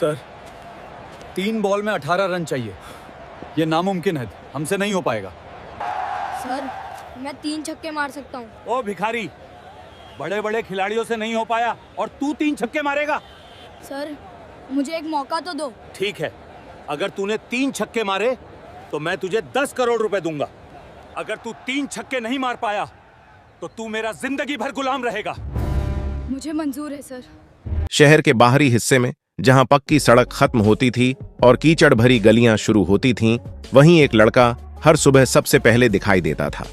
Sir 3 ball में 18 run चाहिए। ये नामुमकिन है, हमसे नहीं हो पाएगा। सर मैं 3 छक्के मार सकता हूँ। ओ भिखारी, बड़े बड़े खिलाड़ियों से नहीं हो पाया और तू 3 छक्के मारेगा? सर मुझे एक मौका तो दो। ठीक है, अगर तूने 3 छक्के मारे तो मैं तुझे 10 करोड़ रुपए दूंगा। अगर तू 3 छक्के नहीं मार पाया तो तू मेरा जिंदगी भर गुलाम रहेगा। मुझे मंजूर है सर। शहर के बाहरी हिस्से में, जहां पक्की सड़क खत्म होती थी और कीचड़ भरी गलियां शुरू होती थीं, वहीं एक लड़का हर सुबह सबसे पहले दिखाई देता था।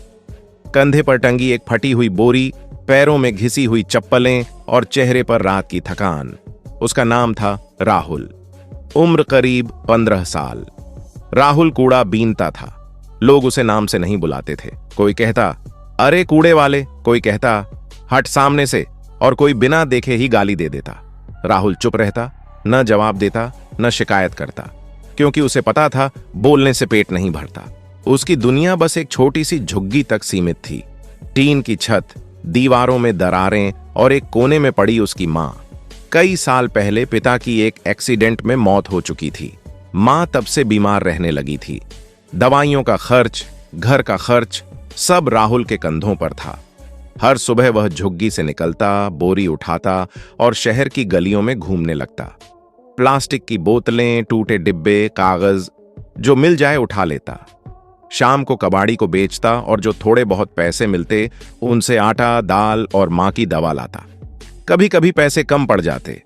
कंधे पर टंगी एक फटी हुई बोरी, पैरों में घिसी हुई चप्पलें और चेहरे पर रात की थकान। उसका नाम था राहुल। उम्र करीब 15 साल। राहुल कूड़ा बीनता था। लोग उसे नाम से नहीं बुलाते थे। कोई कहता, अरे कूड़े वाले, कोई कहता, हट सामने से, और कोई बिना देखे ही गाली दे देता। राहुल चुप रहता, न जवाब देता, न शिकायत करता, क्योंकि उसे पता था बोलने से पेट नहीं भरता। उसकी दुनिया बस एक छोटी सी झुग्गी तक सीमित थी। टीन की छत, दीवारों में दरारें और एक कोने में पड़ी उसकी मां। कई साल पहले पिता की एक एक्सीडेंट में मौत हो चुकी थी। मां तब से बीमार रहने लगी थी। दवाइयों का खर्च, घर का खर्च, सब राहुल के कंधों पर था। हर सुबह वह झुग्गी से निकलता, बोरी उठाता और शहर की गलियों में घूमने लगता। प्लास्टिक की बोतलें, टूटे डिब्बे, कागज, जो मिल जाए उठा लेता। शाम को कबाड़ी को बेचता और जो थोड़े बहुत पैसे मिलते उनसे आटा, दाल और मां की दवा लाता। कभी कभी पैसे कम पड़ जाते।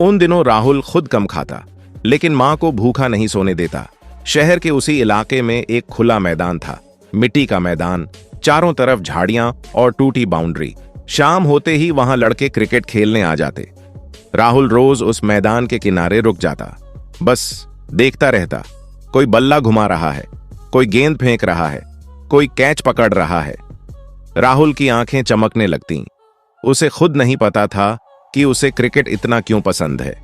उन दिनों राहुल खुद कम खाता, लेकिन मां को भूखा नहीं सोने देता। शहर के उसी इलाके में एक खुला मैदान था, मिट्टी का मैदान, चारों तरफ झाड़ियां और टूटी बाउंड्री। शाम होते ही वहां लड़के क्रिकेट खेलने आ जाते। राहुल रोज उस मैदान के किनारे रुक जाता, बस देखता रहता। कोई बल्ला घुमा रहा है, कोई गेंद फेंक रहा है, कोई कैच पकड़ रहा है। राहुल की आंखें चमकने लगतीं। उसे खुद नहीं पता था कि उसे क्रिकेट इतना क्यों पसंद है,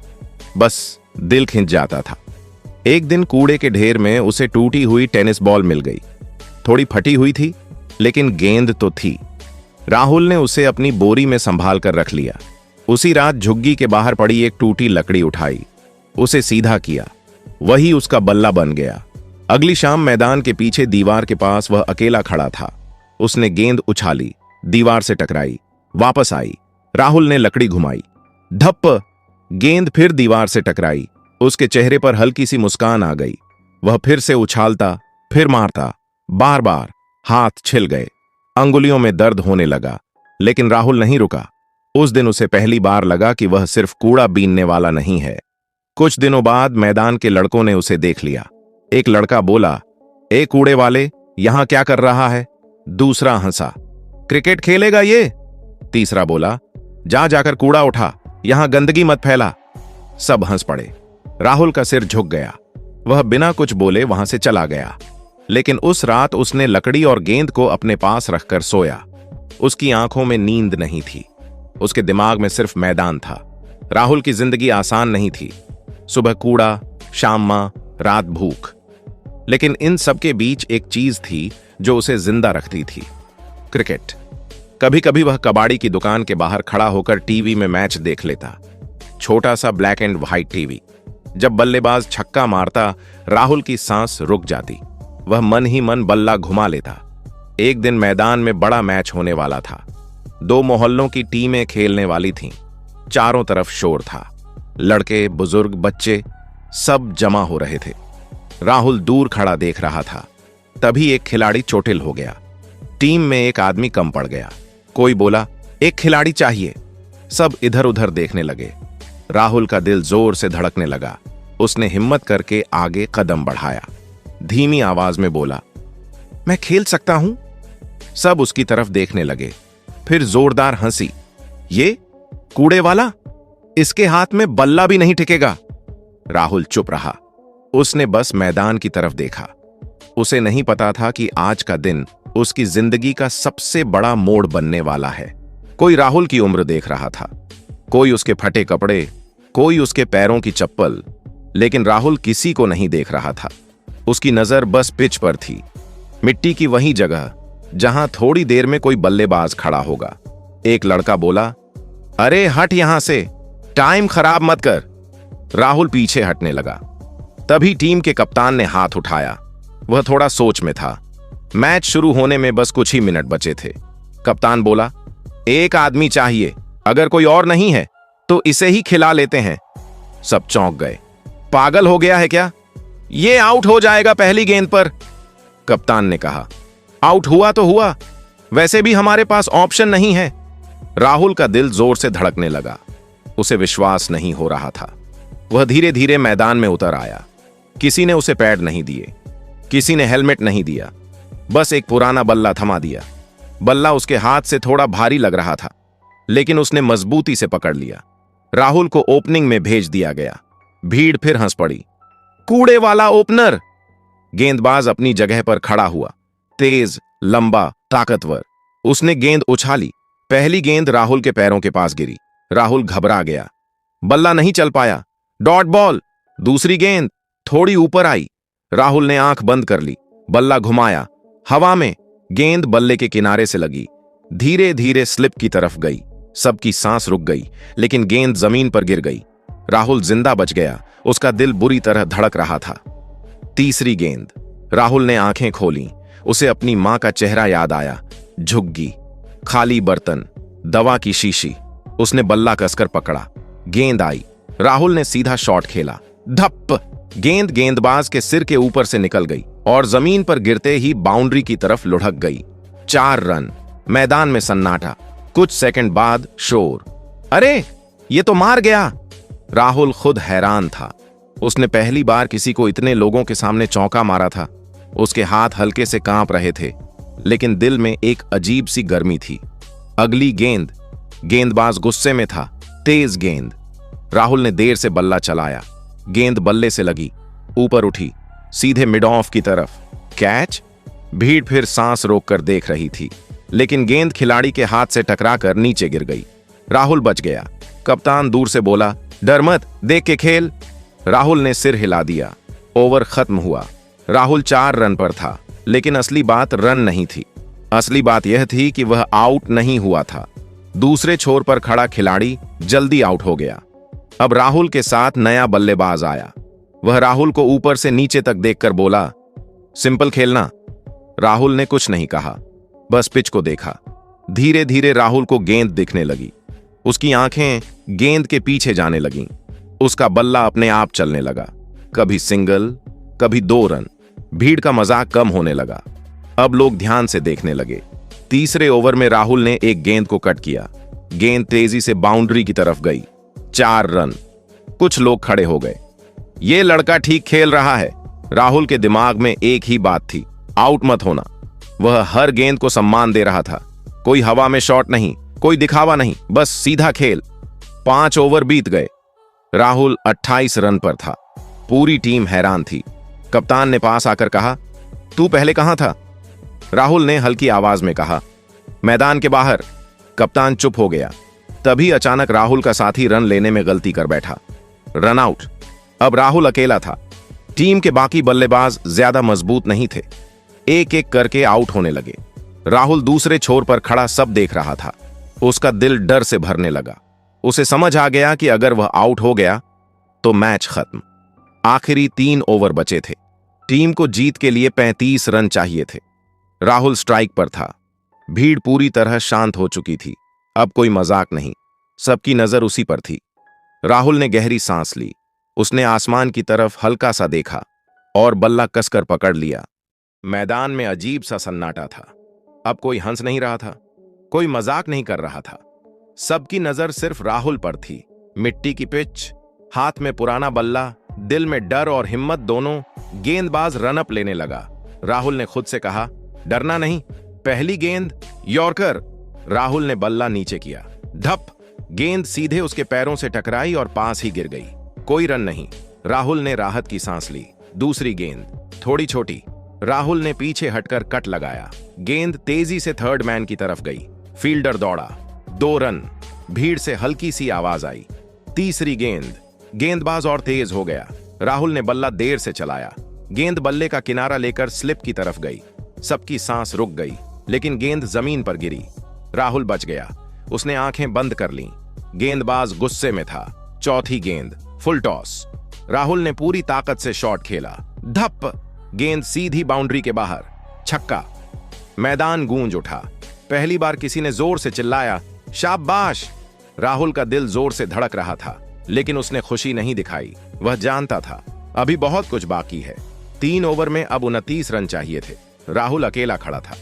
बस दिल खिंच जाता था। एक दिन कूड़े के ढेर में उसे टूटी हुई टेनिस बॉल मिल गई। थोड़ी फटी हुई थी, लेकिन गेंद तो थी। राहुल ने उसे अपनी बोरी में संभाल कर रख लिया। उसी रात झुग्गी के बाहर पड़ी एक टूटी लकड़ी उठाई, उसे सीधा किया। वही उसका बल्ला बन गया। अगली शाम मैदान के पीछे दीवार के पास वह अकेला खड़ा था। उसने गेंद उछाली, दीवार से टकराई, वापस आई। राहुल ने लकड़ी घुमाई, धप्प, गेंद फिर दीवार से टकराई। उसके चेहरे पर हल्की सी मुस्कान आ गई। वह फिर से उछालता, फिर मारता, बार बार। हाथ छिल गए, अंगुलियों में दर्द होने लगा, लेकिन राहुल नहीं रुका। उस दिन उसे पहली बार लगा कि वह सिर्फ कूड़ा बीनने वाला नहीं है। कुछ दिनों बाद मैदान के लड़कों ने उसे देख लिया। एक लड़का बोला, ए कूड़े वाले, यहां क्या कर रहा है? दूसरा हंसा, क्रिकेट खेलेगा ये? तीसरा बोला, जा जाकर कूड़ा उठा, यहां गंदगी मत फैला। सब हंस पड़े। राहुल का सिर झुक गया। वह बिना कुछ बोले वहां से चला गया। लेकिन उस रात उसने लकड़ी और गेंद को अपने पास रखकर सोया। उसकी आंखों में नींद नहीं थी, उसके दिमाग में सिर्फ मैदान था। राहुल की जिंदगी आसान नहीं थी। सुबह कूड़ा, शाम मां, रात भूख। लेकिन इन सब के बीच एक चीज थी जो उसे जिंदा रखती थी, क्रिकेट। कभी कभी वह कबाड़ी की दुकान के बाहर खड़ा होकर टीवी में मैच देख लेता। छोटा सा ब्लैक एंड व्हाइट टीवी। जब बल्लेबाज छक्का मारता, राहुल की सांस रुक जाती। वह मन ही मन बल्ला घुमा लेता। एक दिन मैदान में बड़ा मैच होने वाला था। 2 मोहल्लों की टीमें खेलने वाली थीं। चारों तरफ शोर था। लड़के, बुजुर्ग, बच्चे सब जमा हो रहे थे। राहुल दूर खड़ा देख रहा था। तभी एक खिलाड़ी चोटिल हो गया। टीम में एक आदमी कम पड़ गया। कोई बोला, एक खिलाड़ी चाहिए। सब इधर उधर देखने लगे। राहुल का दिल जोर से धड़कने लगा। उसने हिम्मत करके आगे कदम बढ़ाया। धीमी आवाज में बोला, मैं खेल सकता हूं? सब उसकी तरफ देखने लगे। फिर जोरदार हंसी। ये कूड़े वाला, इसके हाथ में बल्ला भी नहीं टिकेगा। राहुल चुप रहा। उसने बस मैदान की तरफ देखा। उसे नहीं पता था कि आज का दिन उसकी जिंदगी का सबसे बड़ा मोड़ बनने वाला है। कोई राहुल की उम्र देख रहा था, कोई उसके फटे कपड़े, कोई उसके पैरों की चप्पल, लेकिन राहुल किसी को नहीं देख रहा था। उसकी नजर बस पिच पर थी, मिट्टी की वही जगह जहां थोड़ी देर में कोई बल्लेबाज खड़ा होगा। एक लड़का बोला, अरे हट यहां से, टाइम खराब मत कर। राहुल पीछे हटने लगा। तभी टीम के कप्तान ने हाथ उठाया। वह थोड़ा सोच में था। मैच शुरू होने में बस कुछ ही मिनट बचे थे। कप्तान बोला, एक आदमी चाहिए, अगर कोई और नहीं है तो इसे ही खिला लेते हैं। सब चौंक गए। पागल हो गया है क्या? ये आउट हो जाएगा पहली गेंद पर। कप्तान ने कहा, आउट हुआ तो हुआ, वैसे भी हमारे पास ऑप्शन नहीं है। राहुल का दिल जोर से धड़कने लगा। उसे विश्वास नहीं हो रहा था। वह धीरे धीरे मैदान में उतर आया। किसी ने उसे पैड नहीं दिए, किसी ने हेलमेट नहीं दिया, बस एक पुराना बल्ला थमा दिया। बल्ला उसके हाथ से थोड़ा भारी लग रहा था, लेकिन उसने मजबूती से पकड़ लिया। राहुल को ओपनिंग में भेज दिया गया। भीड़ फिर हंस पड़ी। कूड़े वाला ओपनर! गेंदबाज अपनी जगह पर खड़ा हुआ, तेज, लंबा, ताकतवर। उसने गेंद उछाली। पहली गेंद राहुल के पैरों के पास गिरी। राहुल घबरा गया। बल्ला नहीं चल पाया। Dot ball. दूसरी गेंद थोड़ी ऊपर आई। राहुल ने आंख बंद कर ली। बल्ला घुमाया। हवा में गेंद बल्ले के किनारे से लगी, धीरे धीरे स्लिप की तरफ गई। सबकी सांस रुक गई, लेकिन गेंद जमीन पर गिर गई। राहुल जिंदा बच गया। उसका दिल बुरी तरह धड़क रहा था। तीसरी गेंद। राहुल ने आंखें खोली। उसे अपनी मां का चेहरा याद आया। झुग्गी, खाली बर्तन, दवा की शीशी। उसने बल्ला कसकर पकड़ा। गेंद आई। राहुल ने सीधा शॉट खेला। धप! गेंद गेंदबाज के सिर के ऊपर से निकल गई और जमीन पर गिरते ही बाउंड्री की तरफ लुढ़क गई। 4 रन। मैदान में सन्नाटा। कुछ सेकंड बाद शोर। अरे, ये तो मार गया! राहुल खुद हैरान था। उसने पहली बार किसी को इतने लोगों के सामने चौका मारा था। उसके हाथ हल्के से कांप रहे थे, लेकिन दिल में एक अजीब सी गर्मी थी। अगली गेंद। गेंदबाज गुस्से में था। तेज गेंद। राहुल ने देर से बल्ला चलाया। गेंद बल्ले से लगी, ऊपर उठी, सीधे मिड ऑफ की तरफ। कैच! भीड़ फिर सांस रोककर देख रही थी, लेकिन गेंद खिलाड़ी के हाथ से टकराकर नीचे गिर गई। राहुल बच गया। कप्तान दूर से बोला, डर मत, देख के खेल। राहुल ने सिर हिला दिया। ओवर खत्म हुआ। राहुल 4 रन पर था, लेकिन असली बात रन नहीं थी। असली बात यह थी कि वह आउट नहीं हुआ था। दूसरे छोर पर खड़ा खिलाड़ी जल्दी आउट हो गया। अब राहुल के साथ नया बल्लेबाज आया। वह राहुल को ऊपर से नीचे तक देखकर बोला, सिंपल खेलना। राहुल ने कुछ नहीं कहा, बस पिच को देखा। धीरे धीरे राहुल को गेंद दिखने लगी। उसकी आंखें गेंद के पीछे जाने लगीं। उसका बल्ला अपने आप चलने लगा, कभी सिंगल, कभी 2 रन। भीड़ का मजाक कम होने लगा। अब लोग ध्यान से देखने लगे। तीसरे ओवर में राहुल ने एक गेंद को कट किया। गेंद तेजी से बाउंड्री की तरफ गई। 4 रन। कुछ लोग खड़े हो गए। ये लड़का ठीक खेल रहा है। राहुल के दिमाग में एक ही बात थी, आउट मत होना। वह हर गेंद को सम्मान दे रहा था। कोई हवा में शॉट नहीं, कोई दिखावा नहीं, बस सीधा खेल। 5 ओवर बीत गए। राहुल 28 रन पर था। पूरी टीम हैरान थी। कप्तान ने पास आकर कहा, तू पहले कहां था? राहुल ने हल्की आवाज में कहा, मैदान के बाहर। कप्तान चुप हो गया। तभी अचानक राहुल का साथी रन लेने में गलती कर बैठा। Run out. अब राहुल अकेला था। टीम के बाकी बल्लेबाज ज्यादा मजबूत नहीं थे। एक एक करके आउट होने लगे। राहुल दूसरे छोर पर खड़ा सब देख रहा था। उसका दिल डर से भरने लगा। उसे समझ आ गया कि अगर वह आउट हो गया तो मैच खत्म। आखिरी 3 ओवर बचे थे। टीम को जीत के लिए 35 रन चाहिए थे। राहुल स्ट्राइक पर था। भीड़ पूरी तरह शांत हो चुकी थी। अब कोई मजाक नहीं, सबकी नजर उसी पर थी। राहुल ने गहरी सांस ली। उसने आसमान की तरफ हल्का सा देखा और बल्ला कसकर पकड़ लिया। मैदान में अजीब सा सन्नाटा था। अब कोई हंस नहीं रहा था, कोई मजाक नहीं कर रहा था। सबकी नजर सिर्फ राहुल पर थी। मिट्टी की पिच, हाथ में पुराना बल्ला, दिल में डर और हिम्मत दोनों। गेंदबाज रनअप लेने लगा। राहुल ने खुद से कहा, डरना नहीं, पहली गेंद यॉर्कर। राहुल ने बल्ला नीचे किया। धप! गेंद सीधे उसके पैरों से टकराई और पास ही गिर गई। कोई रन नहीं। राहुल ने राहत की सांस ली। दूसरी गेंद थोड़ी छोटी। राहुल ने पीछे हटकर कट लगाया। गेंद तेजी से थर्ड मैन की तरफ गई। फील्डर दौड़ा। 2 रन। भीड़ से हल्की सी आवाज आई। तीसरी गेंद। गेंदबाज और तेज हो गया। राहुल ने बल्ला देर से चलाया। गेंद बल्ले का किनारा लेकर स्लिप की तरफ गई। सबकी सांस रुक गई, लेकिन गेंद जमीन पर गिरी। राहुल बच गया। उसने आंखें बंद कर लीं। गेंदबाज गुस्से में था। चौथी गेंद फुल टॉस। राहुल ने पूरी ताकत से शॉट खेला। धप, गेंद सीधी बाउंड्री के बाहर, छक्का। मैदान गूंज उठा। पहली बार किसी ने जोर से चिल्लाया, शाबाश। राहुल का दिल जोर से धड़क रहा था, लेकिन उसने खुशी नहीं दिखाई। वह जानता था अभी बहुत कुछ बाकी है। 3 ओवर में अब 29 रन चाहिए थे। राहुल अकेला खड़ा था।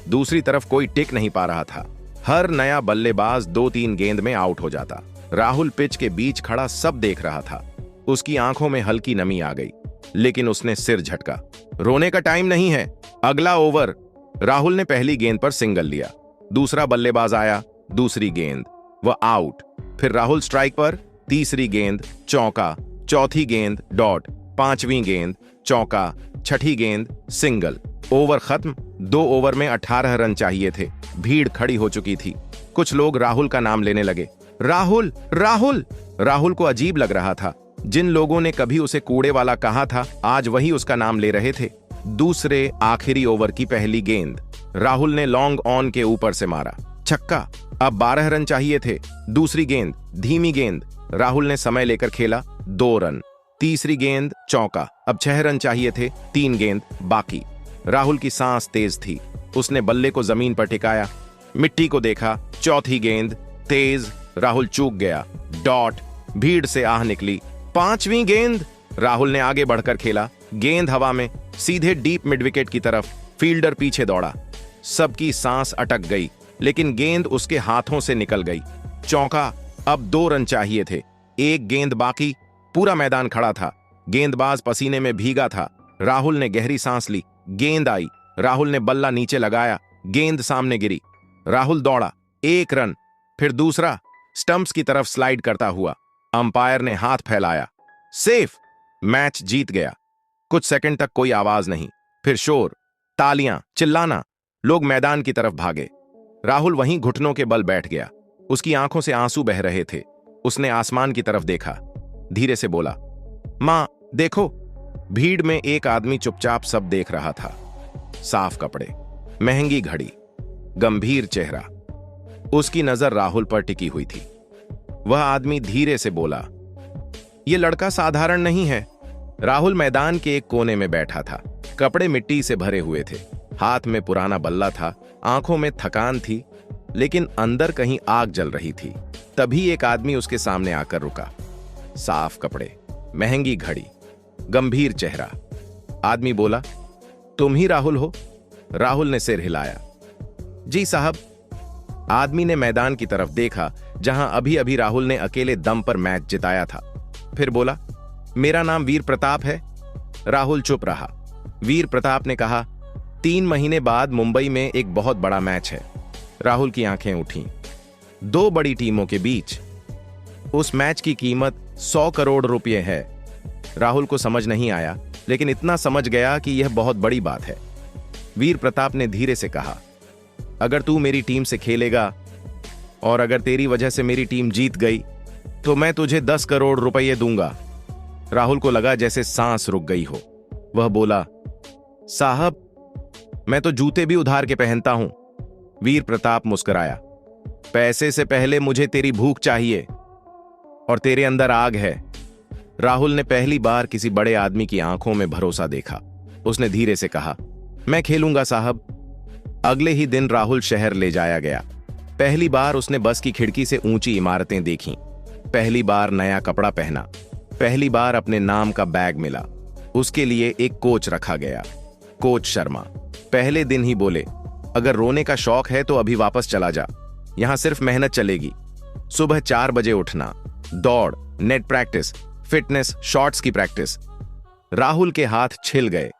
दूसरी तरफ कोई टिक नहीं पा रहा था। हर नया बल्लेबाज 2-3 गेंद में आउट हो जाता। राहुल पिच के बीच खड़ा सब देख रहा था। उसकी आंखों में हल्की नमी आ गई, लेकिन उसने सिर झटका। रोने का टाइम नहीं है, अगला ओवर। राहुल ने पहली गेंद पर सिंगल लिया। दूसरा बल्लेबाज आया, दूसरी गेंद, वह आउट। फिर राहुल स्ट्राइक पर, तीसरी गेंद चौका, चौथी गेंद डॉट, पांचवी गेंद चौका, छठी गेंद सिंगल। ओवर खत्म। 2 ओवर में 18 रन चाहिए थे। भीड़ खड़ी हो चुकी थी। कुछ लोग राहुल का नाम लेने लगे। राहुल, राहुल। राहुल को अजीब लग रहा था। जिन लोगों ने कभी उसे कूड़े वाला कहा था, आज वही उसका नाम ले रहे थे। दूसरे आखिरी ओवर की पहली गेंद राहुल ने लॉन्ग ऑन के ऊपर से मारा, छक्का। अब 12 रन चाहिए थे। दूसरी गेंद धीमी गेंद, राहुल ने समय लेकर खेला, 2 रन। तीसरी गेंद चौका, अब 6 रन चाहिए थे, 3 गेंद बाकी। राहुल की सांस तेज थी। उसने बल्ले को जमीन पर टिकाया, मिट्टी को देखा। चौथी गेंद तेज, राहुल चूक गया, डॉट। भीड़ से आह निकली। पांचवी गेंद राहुल ने आगे बढ़कर खेला, गेंद हवा में, सीधे डीप मिड विकेट की तरफ। फील्डर पीछे दौड़ा। सबकी सांस अटक गई, लेकिन गेंद उसके हाथों से निकल गई। चौका। अब 2 रन चाहिए थे, 1 गेंद बाकी। पूरा मैदान खड़ा था। गेंदबाज पसीने में भीगा था। राहुल ने गहरी सांस ली। गेंद आई। राहुल ने बल्ला नीचे लगाया, गेंद सामने गिरी। राहुल दौड़ा, 1 रन। फिर दूसरा, स्टंप्स की तरफ स्लाइड करता हुआ। अंपायर ने हाथ फैलाया, सेफ। मैच जीत गया। कुछ सेकंड तक कोई आवाज नहीं, फिर शोर, तालियां, चिल्लाना। लोग मैदान की तरफ भागे। राहुल वहीं घुटनों के बल बैठ गया। उसकी आंखों से आंसू बह रहे थे। उसने आसमान की तरफ देखा, धीरे से बोला, मां देखो। भीड़ में एक आदमी चुपचाप सब देख रहा था। साफ कपड़े, महंगी घड़ी, गंभीर चेहरा। उसकी नजर राहुल पर टिकी हुई थी। वह आदमी धीरे से बोला, यह लड़का साधारण नहीं है। राहुल मैदान के एक कोने में बैठा था। कपड़े मिट्टी से भरे हुए थे, हाथ में पुराना बल्ला था, आंखों में थकान थी, लेकिन अंदर कहीं आग जल रही थी। तभी एक आदमी उसके सामने आकर रुका। साफ कपड़े, महंगी घड़ी, गंभीर चेहरा। आदमी बोला, तुम ही राहुल हो? राहुल ने सिर हिलाया, जी साहब। आदमी ने मैदान की तरफ देखा, जहां अभी अभी राहुल ने अकेले दम पर मैच जिताया था। फिर बोला, मेरा नाम वीर प्रताप है। राहुल चुप रहा। वीर प्रताप ने कहा, 3 महीने बाद मुंबई में एक बहुत बड़ा मैच है। राहुल की आंखें उठी। 2 बड़ी टीमों के बीच। उस मैच की कीमत 100 करोड़ रुपए है। राहुल को समझ नहीं आया, लेकिन इतना समझ गया कि यह बहुत बड़ी बात है। वीर प्रताप ने धीरे से कहा, अगर तू मेरी टीम से खेलेगा और अगर तेरी वजह से मेरी टीम जीत गई तो मैं तुझे 10 करोड़ रुपए दूंगा। राहुल को लगा जैसे सांस रुक गई हो। वह बोला, साहब मैं तो जूते भी उधार के पहनता हूं। वीर प्रताप मुस्कुराया, पैसे से पहले मुझे तेरी भूख चाहिए और तेरे अंदर आग है। राहुल ने पहली बार किसी बड़े आदमी की आंखों में भरोसा देखा। उसने धीरे से कहा, मैं खेलूंगा साहब। अगले ही दिन राहुल शहर ले जाया गया। पहली बार उसने बस की खिड़की से ऊंची इमारतें देखीं। पहली बार नया कपड़ा पहना। पहली बार अपने नाम का बैग मिला। उसके लिए एक कोच रखा गया, कोच शर्मा। पहले दिन ही बोले, अगर रोने का शौक है तो अभी वापस चला जा, यहां सिर्फ मेहनत चलेगी। सुबह 4 बजे उठना, दौड़, नेट प्रैक्टिस, फिटनेस, शॉट्स की प्रैक्टिस। राहुल के हाथ छिल गए,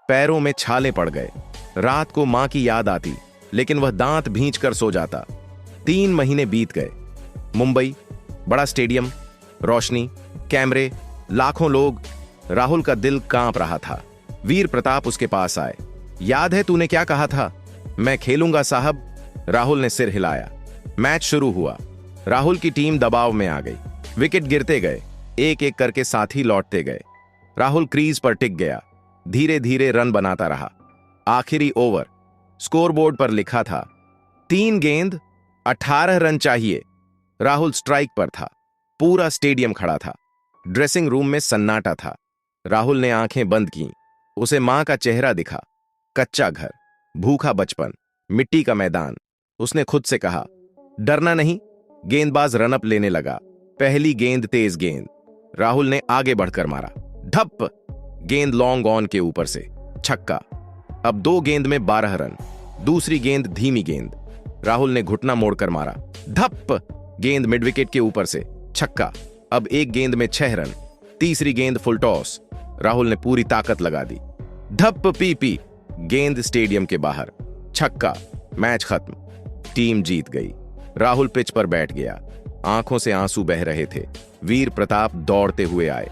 पैरों में छाले पड़ गए। रात को मां की याद आती, लेकिन वह दांत भींच कर सो जाता। 3 महीने बीत गए। मुंबई, बड़ा स्टेडियम, रोशनी, कैमरे, लाखों लोग। राहुल का दिल कांप रहा था। वीर प्रताप उसके पास आए। याद है तूने क्या कहा था? मैं खेलूंगा साहब। राहुल ने सिर हिलाया। मैच शुरू हुआ। राहुल की टीम दबाव में आ गई। विकेट गिरते गए, एक एक करके साथी लौटते गए। राहुल क्रीज पर टिक गया, धीरे धीरे रन बनाता रहा। आखिरी ओवर, स्कोरबोर्ड पर लिखा था 3 गेंद 18 रन चाहिए। राहुल स्ट्राइक पर था। पूरा स्टेडियम खड़ा था। ड्रेसिंग रूम में सन्नाटा था। राहुल ने आंखें बंद की। उसे मां का चेहरा दिखा। कच्चा घर, भूखा बचपन, मिट्टी का मैदान। उसने खुद से कहा, डरना नहीं। गेंदबाज रनअप लेने लगा। पहली गेंद तेज गेंद। राहुल ने आगे बढ़कर मारा। ढप! गेंद लॉन्ग ऑन के ऊपर से छक्का। अब 2 गेंद में 12 रन। दूसरी गेंद धीमी गेंद। राहुल ने घुटना मोड़कर मारा। धप! गेंद मिड विकेट के ऊपर से छक्का। अब 1 गेंद में 6 रन। तीसरी गेंद फुल टॉस। राहुल ने पूरी ताकत लगा दी। धप! पीपी! गेंद स्टेडियम के बाहर छक्का। मैच खत्म। टीम जीत गई। राहुल पिच पर बैठ गया। आंखों से आंसू बह रहे थे। वीर प्रताप दौड़ते हुए आए।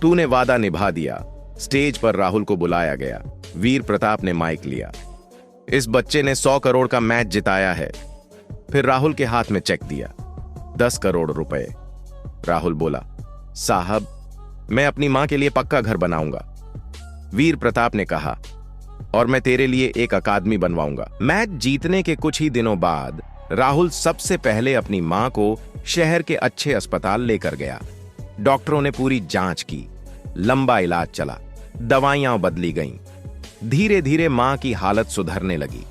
तूने वादा निभा दिया। स्टेज पर राहुल को बुलाया गया। वीर प्रताप ने माइक लिया। इस बच्चे ने 100 करोड़ का मैच जिताया है। फिर राहुल के हाथ में चेक दिया। 10 करोड़ रुपए। राहुल बोला, साहब, मैं अपनी मां के लिए पक्का घर बनाऊंगा। वीर प्रताप ने कहा, और मैं तेरे लिए एक अकादमी बनवाऊंगा। मैच जीतने के कुछ ही दिनों बाद राहुल सबसे पहले अपनी मां को शहर के अच्छे अस्पताल लेकर गया। डॉक्टरों ने पूरी जांच की। लंबा इलाज चला। दवाइयां बदली गईं। धीरे धीरे मां की हालत सुधरने लगी।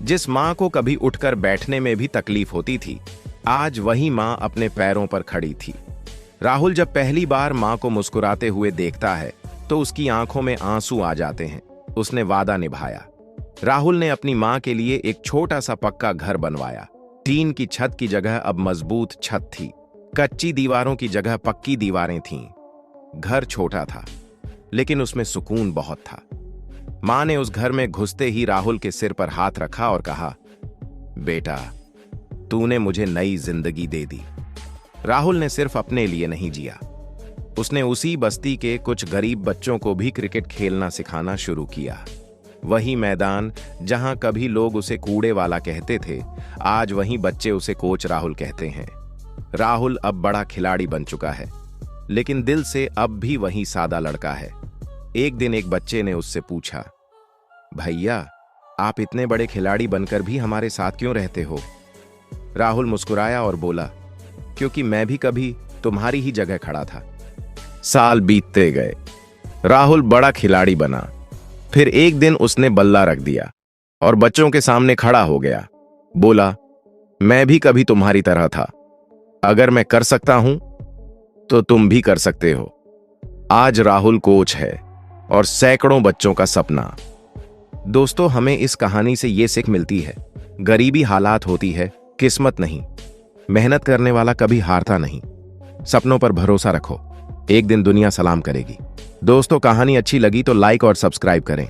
जिस मां को कभी उठकर बैठने में भी तकलीफ होती थी, आज वही मां अपने पैरों पर खड़ी थी। राहुल जब पहली बार मां को मुस्कुराते हुए देखता है तो उसकी आंखों में आंसू आ जाते हैं। उसने वादा निभाया। राहुल ने अपनी मां के लिए एक छोटा सा पक्का घर बनवाया। टीन की छत की जगह अब मजबूत छत थी। कच्ची दीवारों की जगह पक्की दीवारें थीं। घर छोटा था, लेकिन उसमें सुकून बहुत था। मां ने उस घर में घुसते ही राहुल के सिर पर हाथ रखा और कहा, बेटा, तूने मुझे नई जिंदगी दे दी। राहुल ने सिर्फ अपने लिए नहीं जिया, उसने उसी बस्ती के कुछ गरीब बच्चों को भी क्रिकेट खेलना सिखाना शुरू किया। वही मैदान जहां कभी लोग उसे कूड़े वाला कहते थे, आज वहीं बच्चे उसे कोच राहुल कहते हैं। राहुल अब बड़ा खिलाड़ी बन चुका है, लेकिन दिल से अब भी वही सादा लड़का है। एक दिन एक बच्चे ने उससे पूछा, भैया, आप इतने बड़े खिलाड़ी बनकर भी हमारे साथ क्यों रहते हो? राहुल मुस्कुराया और बोला, क्योंकि मैं भी कभी तुम्हारी ही जगह खड़ा था। साल बीतते गए। राहुल बड़ा खिलाड़ी बना। फिर एक दिन उसने बल्ला रख दिया और बच्चों के सामने खड़ा हो गया। बोला, मैं भी कभी तुम्हारी तरह था। अगर मैं कर सकता हूं तो तुम भी कर सकते हो। आज राहुल कोच है और सैकड़ों बच्चों का सपना। दोस्तों, हमें इस कहानी से यह सीख मिलती है, गरीबी हालात होती है, किस्मत नहीं। मेहनत करने वाला कभी हारता नहीं। सपनों पर भरोसा रखो, एक दिन दुनिया सलाम करेगी। दोस्तों, कहानी अच्छी लगी तो लाइक और सब्सक्राइब करें।